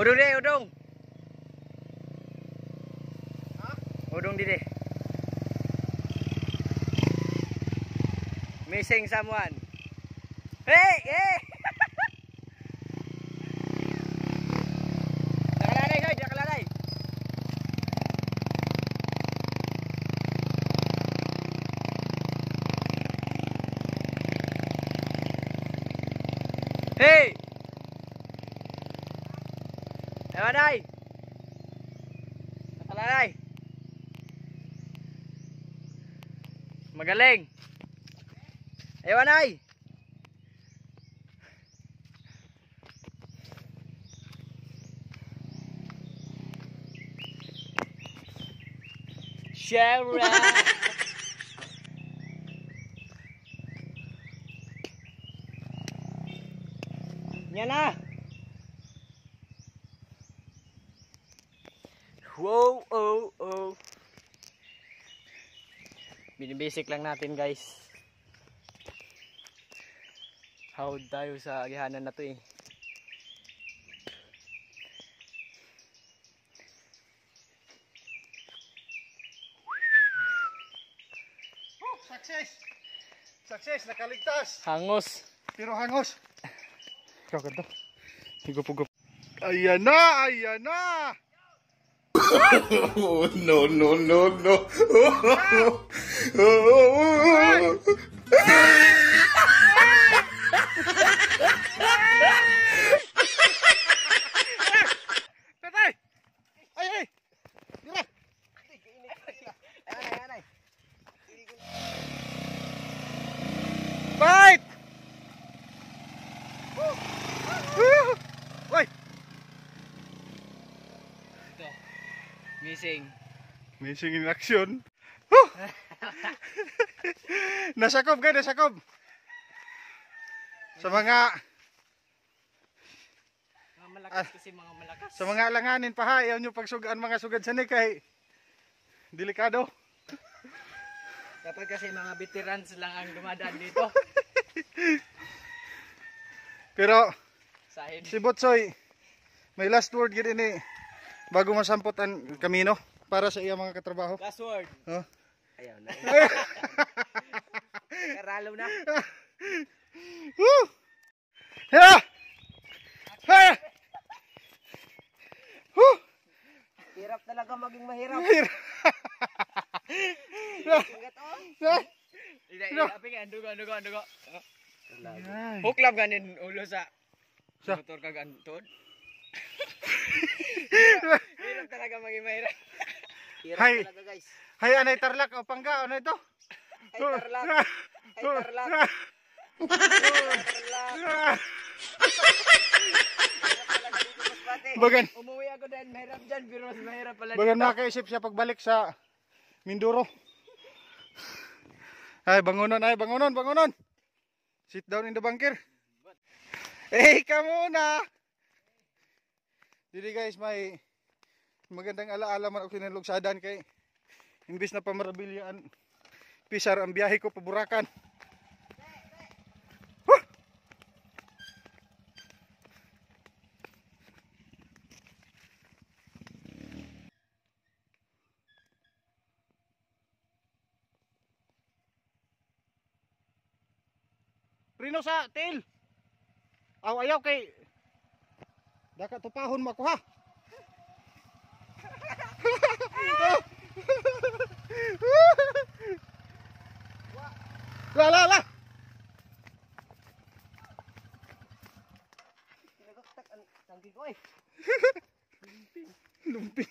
Udong deh, udong. Hah? Udong di deh. Missing someone. Hey, hey. Nakalalay guys, nakalalay. Hey. Ewan ay. Nakalalay. Magaling. Ewan ay. Shara. Yan na. Wow, oh, oh. Binibasic lang natin guys. Hawd tayo sa agihanan na to eh. Success! Success! Nakaligtas! Hangos. Pero hangos! Ikaw ganito. Higup-hugup. Ayan na! Ayan na! Oh, no, no, no, no. Tatay! Ay, ay! Dira! Fight! Why? Ito. Missing. Missing in action. Nasakob ka, nasakob. Sa mga Malakas kasi mga malakas. sa mga alanganin pa ha, ayaw nyo pagsugaan mga sugad sa kay delikado. Kapag kasi mga veterans lang ang dumadaan dito. Pero Sahid. si Botsoy may last word gid ini bago masampot ang kamino para sa iya mga katrabaho. Last word. Oh. Ayaw na. Karalo na. Woo! Ha! Ha! Woo! Hirap talaga maging mahirap. Ingat oh. Api ka, andugo. Huklab ganin ulo sa motor ka gantod. Hirap talaga maging mahirap. Hirap Hay. talaga guys. Hay anay tarlak o pangga ano ito? Ay tarlak. Ay tarlak. Tarlak. Bagan. Umuwi ako dahil mahirap dyan, pero mas mahirap pala Bagan dito. makaisip siya pagbalik sa Mindoro. Ay bangunon, bangunon. Sit down in the bunker. Eh, ka muna. Dili guys, may magandang alaala man ako kinalugsadan kay imbis na pamarabilyaan pisar ang biyahe ko pa Buracan. Prino sa tail. Ayaw kay daka tupahon makuha. La. Tinagaktak ang tanggi ko eh. Lumping.